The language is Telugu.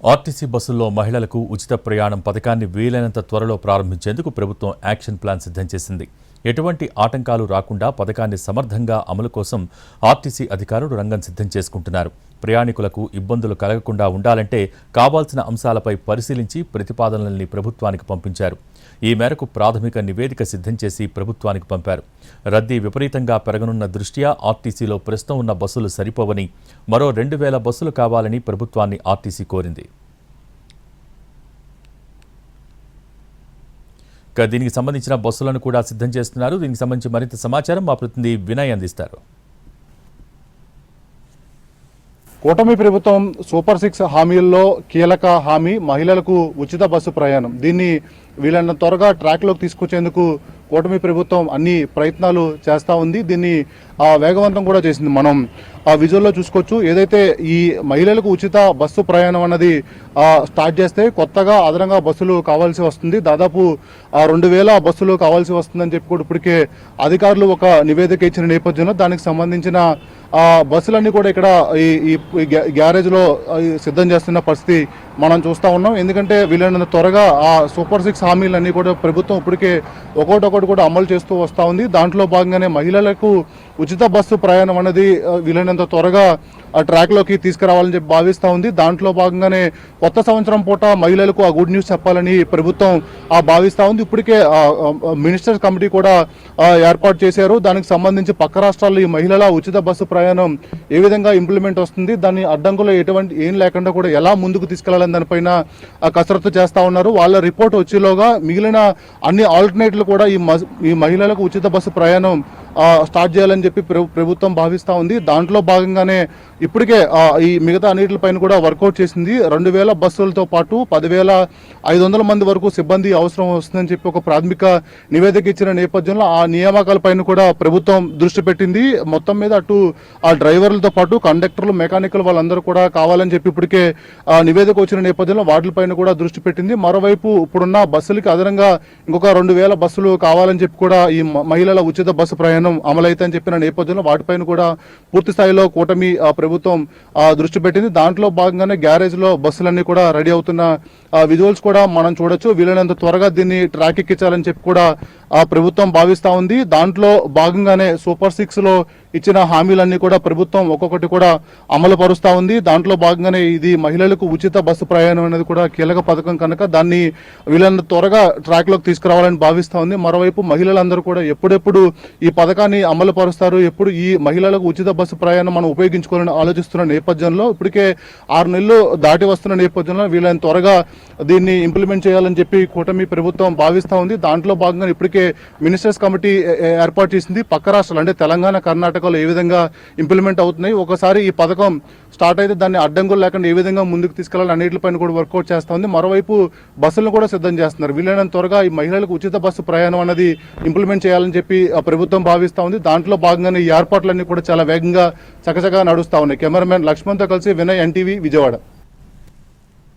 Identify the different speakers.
Speaker 1: ఆర్టీసీ బస్సుల్లో మహిళలకు ఉచిత ప్రయాణం పథకాన్ని వీలైనంత త్వరలో ప్రారంభించేందుకు ప్రభుత్వం యాక్షన్ ప్లాన్ సిద్ధం చేసింది. ఎటువంటి ఆటంకాలు రాకుండా పథకాన్ని సమర్థంగా అమలు కోసం ఆర్టీసీ అధికారులు రంగం సిద్ధం చేసుకుంటున్నారు. ప్రయాణికులకు ఇబ్బందులు కలగకుండా ఉండాలంటే కావాల్సిన అంశాలపై పరిశీలించి ప్రతిపాదనల్ని ప్రభుత్వానికి పంపించారు. ఈ మేరకు ప్రాథమిక నివేదిక సిద్ధం చేసి ప్రభుత్వానికి పంపారు. రద్దీ విపరీతంగా పెరగనున్న దృష్ట్యా ఆర్టీసీలో ప్రస్తుతం ఉన్న బస్సులు సరిపోవని మరో 2000 బస్సులు కావాలని ప్రభుత్వాన్ని ఆర్టీసీ కోరింది. దీనికి సంబంధించిన బస్సులను కూడా సిద్ధం చేస్తున్నారు. దీనికి సంబంధించి మరింత సమాచారం మా ప్రతినిధి వినయ్ అందిస్తారు.
Speaker 2: కూటమి ప్రభుత్వం సూపర్ 6 హామీల్లో కీలక హామీ మహిళలకు ఉచిత బస్సు ప్రయాణం. దీన్ని వీళ్ళన్న త్వరగా ట్రాక్లోకి తీసుకొచ్చేందుకు కూటమి ప్రభుత్వం అన్ని ప్రయత్నాలు చేస్తూ ఉంది. దీన్ని వేగవంతం కూడా చేసింది. మనం ఆ విజువల్లో చూసుకోవచ్చు. ఏదైతే ఈ మహిళలకు ఉచిత బస్సు ప్రయాణం అన్నది స్టార్ట్ చేస్తే కొత్తగా అదనంగా బస్సులు కావాల్సి వస్తుంది. దాదాపు 2000 బస్సులు కావాల్సి వస్తుందని చెప్పి కూడా ఇప్పటికే అధికారులు ఒక నివేదిక ఇచ్చిన నేపథ్యంలో దానికి సంబంధించిన బస్సులన్నీ కూడా ఇక్కడ ఈ గ్యారేజ్లో సిద్ధం చేస్తున్న పరిస్థితి మనం చూస్తూ ఉన్నాం. ఎందుకంటే వీళ్ళని త్వరగా ఆ సూపర్ 6 హామీలన్నీ కూడా ప్రభుత్వం ఇప్పటికే ఒక్కొక్కటి కూడా అమలు చేస్తూ వస్తూ ఉంది. దాంట్లో భాగంగానే మహిళలకు ఉచిత బస్సు ప్రయాణం అనేది వీలైనంత త్వరగా ఆ ట్రాక్లోకి తీసుకురావాలని చెప్పి భావిస్తూ ఉంది. దాంట్లో భాగంగానే కొత్త సంవత్సరం పూట మహిళలకు ఆ గుడ్ న్యూస్ చెప్పాలని ప్రభుత్వం భావిస్తూ ఉంది. ఇప్పటికే మినిస్టర్స్ కమిటీ కూడా ఏర్పాటు చేశారు. దానికి సంబంధించి పక్క రాష్ట్రాల్లో ఈ మహిళల ఉచిత బస్సు ప్రయాణం ఏ విధంగా ఇంప్లిమెంట్ వస్తుంది, దాని అడ్డంకులు ఎటువంటి ఏం లేకుండా కూడా ఎలా ముందుకు తీసుకెళ్లాలని దానిపైన కసరత్తు చేస్తూ ఉన్నారు. వాళ్ళ రిపోర్ట్ వచ్చేలోగా మిగిలిన అన్ని ఆల్టర్నేటివ్లు కూడా ఈ మహిళలకు ఉచిత బస్సు ప్రయాణం స్టార్ట్ చేయాలని చెప్పి ప్రభుత్వం భావిస్తూ ఉంది. దాంట్లో భాగంగానే ఇప్పటికే ఈ మిగతా అన్నిటిపైన కూడా వర్కౌట్ చేసింది. 2000 బస్సులతో పాటు 10,500 మంది వరకు సిబ్బంది అవసరం వస్తుందని చెప్పి ఒక ప్రాథమిక నివేదిక ఇచ్చిన నేపథ్యంలో ఆ నియామకాలపైన కూడా ప్రభుత్వం దృష్టి పెట్టింది. మొత్తం మీద అటు ఆ డ్రైవర్లతో పాటు కండక్టర్లు, మెకానికల్ వాళ్ళందరూ కూడా కావాలని చెప్పి ఇప్పటికే నివేదిక వచ్చిన నేపథ్యంలో వాటిపైన కూడా దృష్టి పెట్టింది. మరోవైపు ఇప్పుడున్న బస్సులకి అదనంగా ఇంకొక 2000 బస్సులు కావాలని చెప్పి కూడా ఈ మహిళల ఉచిత బస్సు ప్రయాణం అమలైతే చెప్పిన నేపథ్యంలో వాటిపైన కూడా పూర్తి స్థాయిలో కూటమి ప్రభుత్వం దృష్టి పెట్టింది. దాంట్లో భాగంగానే గ్యారేజ్ లో బస్సులన్నీ కూడా రెడీ అవుతున్న విజువల్స్ కూడా మనం చూడొచ్చు. వీలైనంత త్వరగా దీన్ని ట్రాక్ ఎక్కించాలని చెప్పి కూడా ప్రభుత్వం భావిస్తూ ఉంది. దాంట్లో భాగంగానే సూపర్ 6 లో ఇచ్చిన హామీలన్నీ కూడా ప్రభుత్వం ఒక్కొక్కటి కూడా అమలు పరుస్తూ ఉంది. దాంట్లో భాగంగానే ఇది మహిళలకు ఉచిత బస్సు ప్రయాణం అనేది కూడా కీలక పథకం కనుక దాన్ని వీళ్ళని త్వరగా ట్రాక్ లోకి తీసుకురావాలని భావిస్తూ ఉంది. మరోవైపు మహిళలందరూ కూడా ఎప్పుడెప్పుడు ఈ పథకాన్ని అమలు పరుస్తారు, ఎప్పుడు ఈ మహిళలకు ఉచిత బస్సు ప్రయాణం మనం ఉపయోగించుకోవాలని ఆలోచిస్తున్న నేపథ్యంలో ఇప్పటికే 6 నెలలు దాటి వస్తున్న నేపథ్యంలో వీళ్ళని త్వరగా దీన్ని ఇంప్లిమెంట్ చేయాలని చెప్పి కూటమి ప్రభుత్వం భావిస్తూ ఉంది. దాంట్లో భాగంగా ఇప్పటికే మినిస్టర్స్ కమిటీ ఏర్పాటు చేసింది. పక్క రాష్ట్రాలు అంటే తెలంగాణ, కర్ణాటకలో ఏ విధంగా ఇంప్లిమెంట్ అవుతున్నాయి, ఒకసారి ఈ పథకం స్టార్ట్ అయితే దాన్ని అడ్డంకులు లేకుండా ఏ విధంగా ముందుకు తీసుకెళ్లాలని అన్నిటిపైన కూడా వర్కౌట్ చేస్తూ ఉంది. మరోవైపు బస్సులను కూడా సిద్ధం చేస్తున్నారు. వీలైనంత త్వరగా ఈ మహిళలకు ఉచిత బస్సు ప్రయాణం అనేది ఇంప్లిమెంట్ చేయాలని చెప్పి ప్రభుత్వం భావిస్తూ ఉంది. దాంట్లో భాగంగానే ఈ ఏర్పాట్లన్నీ కూడా చాలా వేగంగా చకచకా నడుస్తూ ఉన్నాయి. కెమెరామెన్ లక్ష్మణ్తో కలిసి వినయ్, NTV, విజయవాడ.